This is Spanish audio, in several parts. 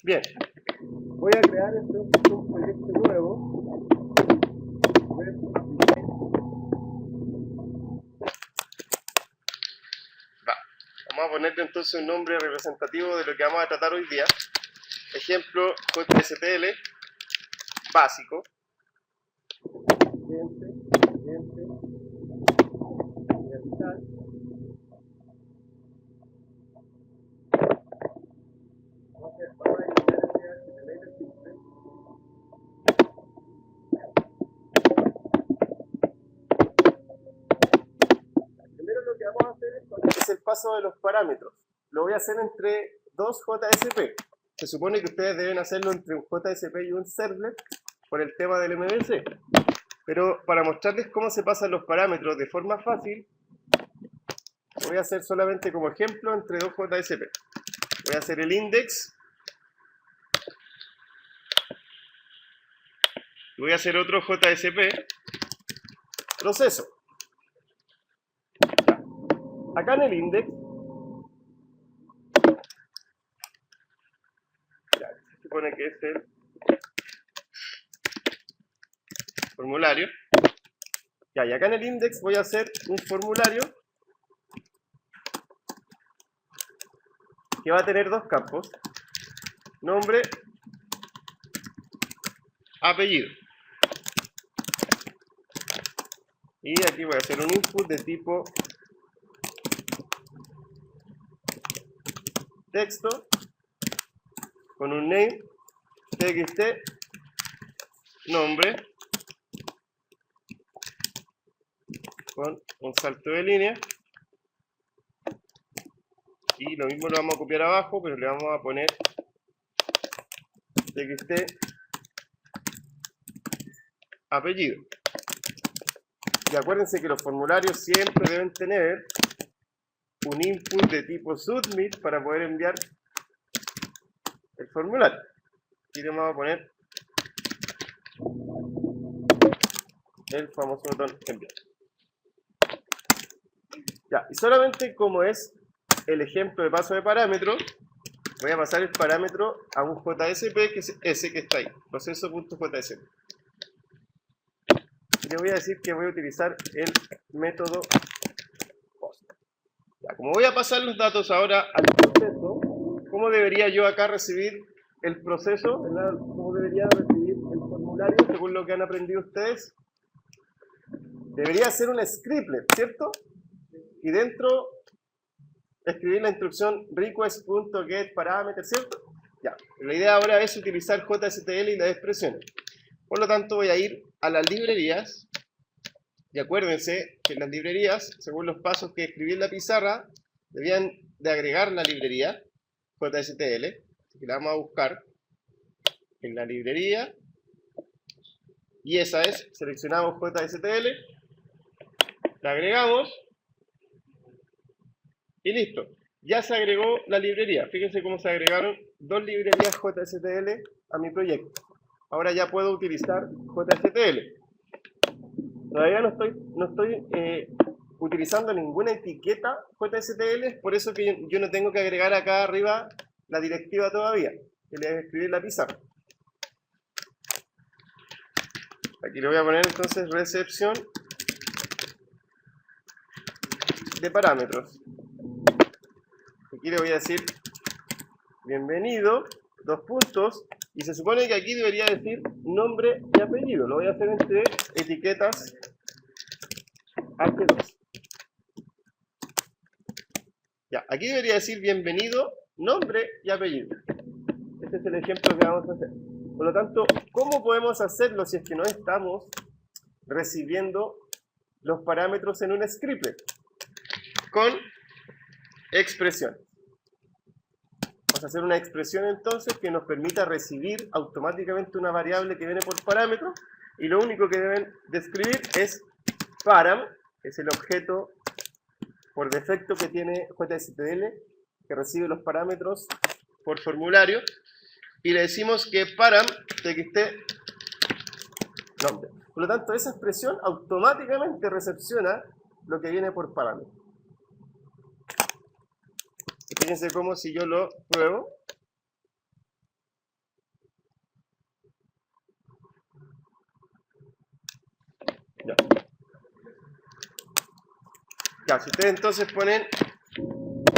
Bien, voy a crear entonces un proyecto nuevo. Vamos a ponerle entonces un nombre representativo de lo que vamos a tratar hoy día. Ejemplo, JSTL básico. Universal. Vamos a eliminar el HTML simple. Primero lo que vamos a hacer es el paso de los parámetros. Lo voy a hacer entre dos JSP. Se supone que ustedes deben hacerlo entre un JSP y un servlet por el tema del MVC. Pero para mostrarles cómo se pasan los parámetros de forma fácil, voy a hacer solamente como ejemplo entre dos JSP. Voy a hacer el index y voy a hacer otro JSP proceso. Acá en el index, se supone que es el formulario. Y acá en el index voy a hacer un formulario que va a tener dos campos: nombre, apellido. Y aquí voy a hacer un input de tipo texto con un name, txt, nombre, con un salto de línea. Y lo mismo lo vamos a copiar abajo, pero le vamos a poner txt apellido. Y acuérdense que los formularios siempre deben tener un input de tipo submit para poder enviar el formulario. Y le vamos a poner el famoso botón enviar. Ya, y solamente como es el ejemplo de paso de parámetro, voy a pasar el parámetro a un JSP, que es ese que está ahí, proceso.jsp. Y le voy a decir que voy a utilizar el método post. Ya, como voy a pasar los datos ahora al proceso, ¿cómo debería yo acá recibir el proceso? ¿Cómo debería recibir el formulario según lo que han aprendido ustedes? Debería ser un scriptlet, ¿cierto? Y dentro escribir la instrucción request.getParameter, ¿cierto? Ya, la idea ahora es utilizar JSTL y las expresiones. Por lo tanto, voy a ir a las librerías. Y acuérdense que en las librerías, según los pasos que escribí en la pizarra, debían de agregar la librería JSTL. Así que la vamos a buscar en la librería. Y esa es, seleccionamos JSTL, la agregamos y listo. Ya se agregó la librería. Fíjense cómo se agregaron dos librerías JSTL a mi proyecto. Ahora ya puedo utilizar JSTL. Todavía no estoy utilizando ninguna etiqueta JSTL, por eso que yo no tengo que agregar acá arriba la directiva todavía, que le voy a escribir en la pizarra. Aquí le voy a poner entonces recepción de parámetros. Aquí le voy a decir bienvenido, dos puntos, y se supone que aquí debería decir nombre y apellido. Lo voy a hacer entre etiquetas H2. Ya, aquí debería decir bienvenido, nombre y apellido. Este es el ejemplo que vamos a hacer. Por lo tanto, ¿cómo podemos hacerlo si es que no estamos recibiendo los parámetros en un scriptlet? Con expresiones. Vamos a hacer una expresión entonces que nos permita recibir automáticamente una variable que viene por parámetro, y lo único que deben describir es param, que es el objeto por defecto que tiene JSTL, que recibe los parámetros por formulario, y le decimos que param txt nombre. Por lo tanto, esa expresión automáticamente recepciona lo que viene por parámetro. Fíjense cómo si yo lo pruebo, Ya. Ya, si ustedes entonces ponen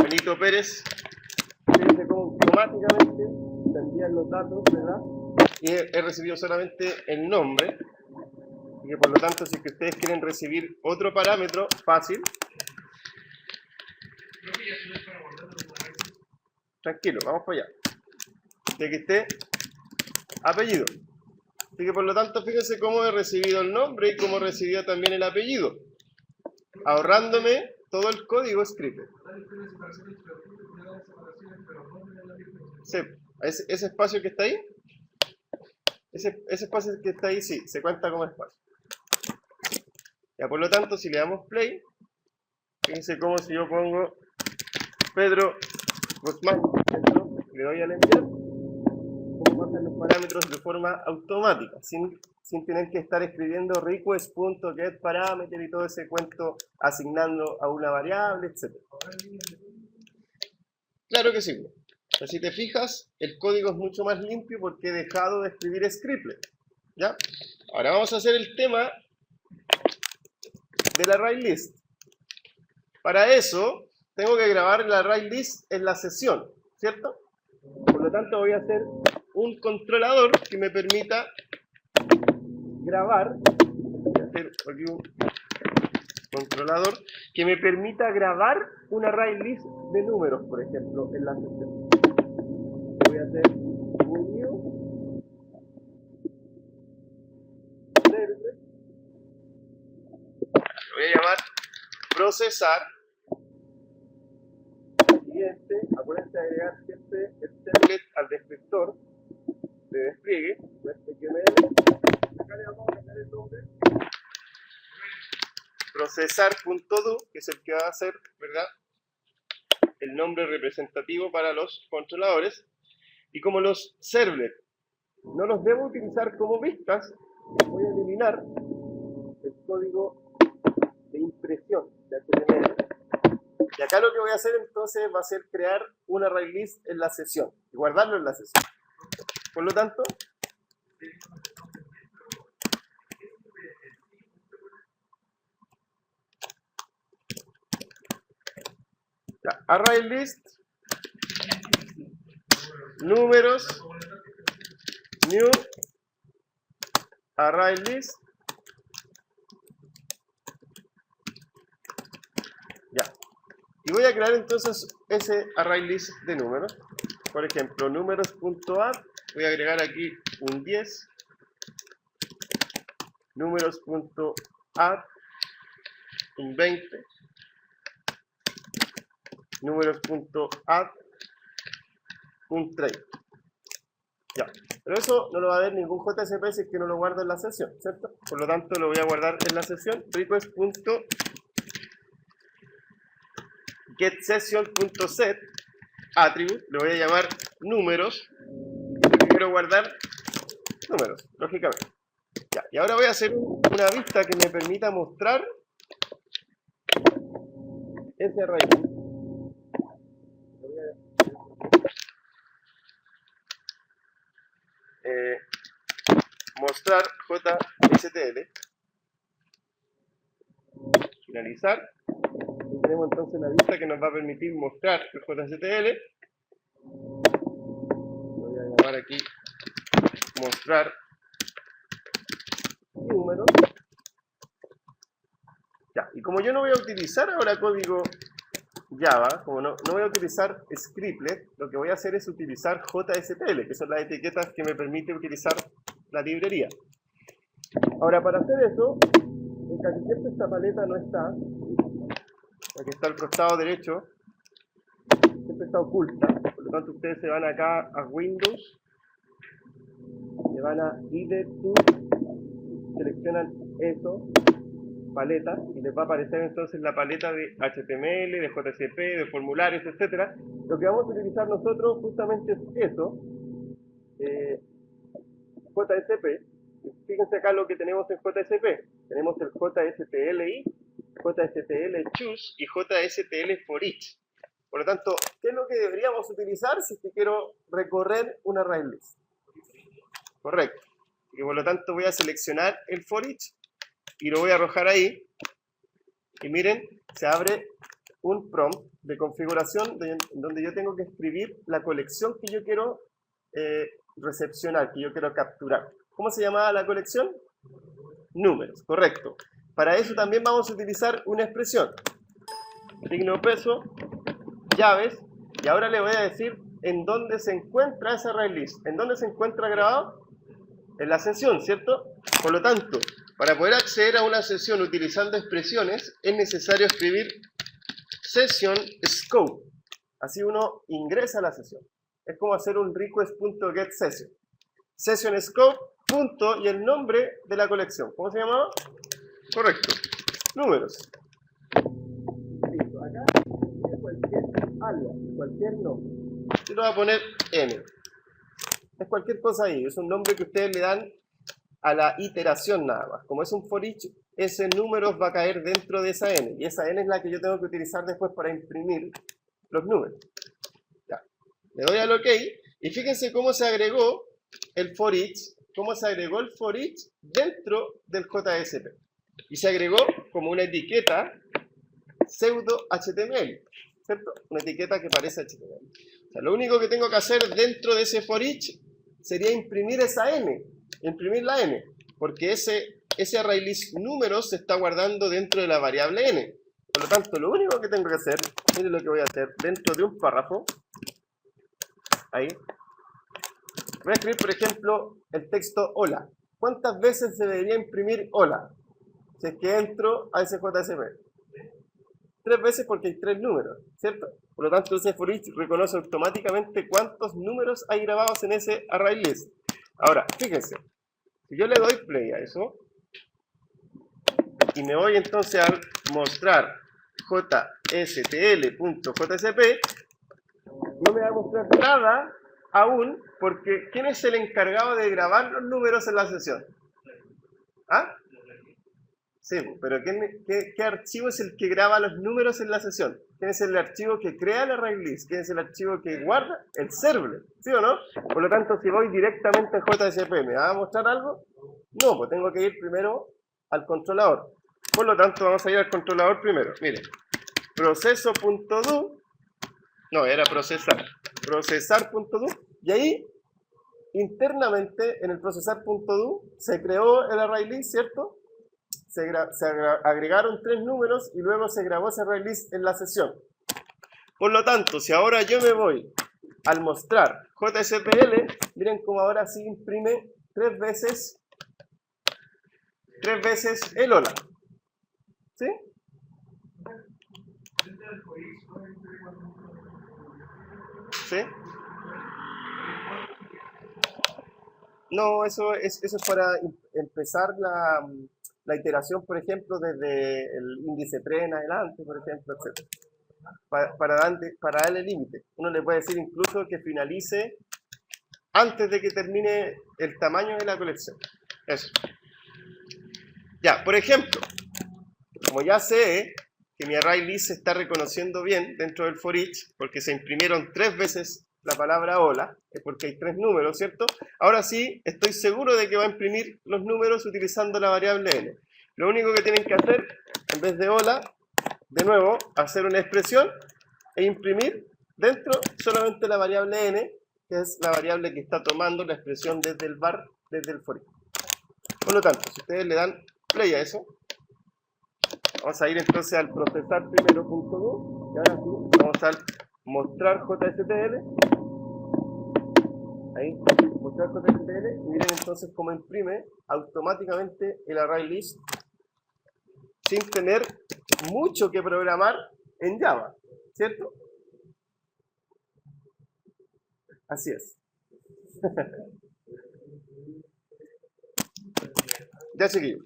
Benito Pérez, fíjense cómo automáticamente se envían los datos, ¿verdad? Y he recibido solamente el nombre. Y que por lo tanto, si es que ustedes quieren recibir otro parámetro, fácil. Tranquilo, vamos para allá. De que esté apellido. Así que por lo tanto, fíjense cómo he recibido el nombre y cómo he recibido también el apellido, ahorrándome todo el código script. Sí, ese espacio que está ahí, ese espacio que está ahí, sí, se cuenta como espacio. Ya, por lo tanto, si le damos play, fíjense cómo si yo pongo Pedro Guzmán, le doy al enviar, cómo pasan los parámetros de forma automática, sin tener que estar escribiendo request.getParameter y todo ese cuento asignando a una variable, etc. Claro que sí. Pero si te fijas, el código es mucho más limpio porque he dejado de escribir scriptlet. ¿Ya? Ahora vamos a hacer el tema del array list. Para eso, tengo que grabar el array list en la sesión, ¿cierto? Por lo tanto, voy a hacer un controlador que me permita grabar. Voy a hacer aquí un controlador que me permita grabar un array list de números, por ejemplo, en la sesión. Voy a hacer un new server. Lo voy a llamar procesar. Siguiente, acuérdense de agregar siempre el servlet al descriptor de despliegue, acá le vamos a cambiar el nombre, procesar.do, que es el que va a ser, ¿verdad?, el nombre representativo para los controladores. Y como los servlets no los debo utilizar como vistas, voy a eliminar el código de impresión de HTML. Y acá lo que voy a hacer entonces va a ser crear un array list en la sesión y guardarlo en la sesión. Por lo tanto, ya, array list, números, new, array list. Ya. Y voy a crear entonces ese array list de números. Por ejemplo, números.add, voy a agregar aquí un 10. Números.add, un 20. Números.add, un 30. Ya. Pero eso no lo va a ver ningún JSP si es que no lo guardo en la sesión, ¿cierto? Por lo tanto, lo voy a guardar en la sesión. request.getSession.set attribute, le voy a llamar números, porque quiero guardar números, lógicamente. Ya, y ahora voy a hacer una vista que me permita mostrar ese array. Mostrar JSTL, finalizar, y tenemos entonces la vista que nos va a permitir mostrar el JSTL. Voy a llamar aquí mostrar números. Ya, y como yo no voy a utilizar ahora código Java, como no voy a utilizar scriptlet, lo que voy a hacer es utilizar JSTL, que son las etiquetas que me permiten utilizar la librería. Ahora, para hacer eso, casi siempre esta paleta no está, aquí está al costado derecho, siempre está oculta, por lo tanto ustedes se van acá a Windows, se van a IDE Tools, seleccionan eso, paleta, y les va a aparecer entonces la paleta de HTML, de JSP, de formularios, etcétera. Lo que vamos a utilizar nosotros justamente es eso, JSP. Fíjense acá lo que tenemos en JSP. Tenemos el JSTLI, JSTLChoose y JSTLForEach. Por lo tanto, ¿qué es lo que deberíamos utilizar si es que quiero recorrer una array list? Correcto. Y por lo tanto voy a seleccionar el forEach y lo voy a arrojar ahí. Y miren, se abre un prompt de configuración donde yo tengo que escribir la colección que yo quiero recepcionar, que yo quiero capturar. ¿Cómo se llamaba la colección? Números, correcto. Para eso también vamos a utilizar una expresión. Signo peso, llaves, y ahora le voy a decir en dónde se encuentra ese array list. ¿En dónde se encuentra grabado? En la sesión, ¿cierto? Por lo tanto, para poder acceder a una sesión utilizando expresiones, es necesario escribir session scope. Así uno ingresa a la sesión. Es como hacer un request.getSession. Session scope, punto, y el nombre de la colección. ¿Cómo se llamaba? Correcto. Números. Listo. Acá es cualquier alias, cualquier nombre. Yo le voy a poner n. Es cualquier cosa ahí. Es un nombre que ustedes le dan a la iteración nada más. Como es un for each, ese número va a caer dentro de esa n. Y esa n es la que yo tengo que utilizar después para imprimir los números. Ya. Le doy al OK. Y fíjense cómo se agregó el for each, cómo se agregó el for each dentro del JSP. Y se agregó como una etiqueta pseudo HTML, ¿cierto? Una etiqueta que parece HTML. O sea, lo único que tengo que hacer dentro de ese for each sería imprimir esa n, imprimir la n, porque ese array list números se está guardando dentro de la variable n. Por lo tanto, lo único que tengo que hacer, miren lo que voy a hacer dentro de un párrafo, ahí, voy a escribir, por ejemplo, el texto hola. ¿Cuántas veces se debería imprimir hola? Si es que entro a ese JSP. 3 veces porque hay 3 números, ¿cierto? Por lo tanto, ese for each reconoce automáticamente cuántos números hay grabados en ese array list. Ahora, fíjense, si yo le doy play a eso, y me voy entonces a mostrar jstl.jsp, no me va a mostrar nada aún, porque ¿quién es el encargado de grabar los números en la sesión? ¿Ah? Sí, pero ¿qué archivo es el que graba los números en la sesión? ¿Quién es el archivo que crea el array list? ¿Quién es el archivo que guarda? El servlet, ¿sí o no? Por lo tanto, si voy directamente a JSP, ¿me va a mostrar algo? No, pues tengo que ir primero al controlador. Por lo tanto, vamos a ir al controlador primero. Miren, proceso.do, no, era procesar, procesar.do, y ahí, internamente, en el procesar.do, se creó el array list, ¿cierto? Se agregaron 3 números y luego se grabó ese array list en la sesión. Por lo tanto, si ahora yo me voy al mostrar JSPL, miren cómo ahora sí imprime 3 veces el hola. ¿Sí? ¿Sí? No, eso es para empezar la iteración, por ejemplo, desde el índice 3 en adelante, por ejemplo, etc. Para darle límite. Uno le puede decir incluso que finalice antes de que termine el tamaño de la colección. Eso. Ya, por ejemplo, como ya sé que mi array list se está reconociendo bien dentro del for each, porque se imprimieron 3 veces la palabra hola, es porque hay 3 números, ¿cierto? Ahora sí, estoy seguro de que va a imprimir los números utilizando la variable n. Lo único que tienen que hacer, en vez de hola, de nuevo, hacer una expresión e imprimir dentro solamente la variable n, que es la variable que está tomando la expresión desde el var, desde el for each. Por lo tanto, si ustedes le dan play a eso, vamos a ir entonces al procesar primero.do, y ahora sí, vamos al mostrar JSPL, ahí, mostrar JSPL, y miren entonces cómo imprime automáticamente el array list sin tener mucho que programar en Java, ¿cierto? Así es. Ya, chiquillos.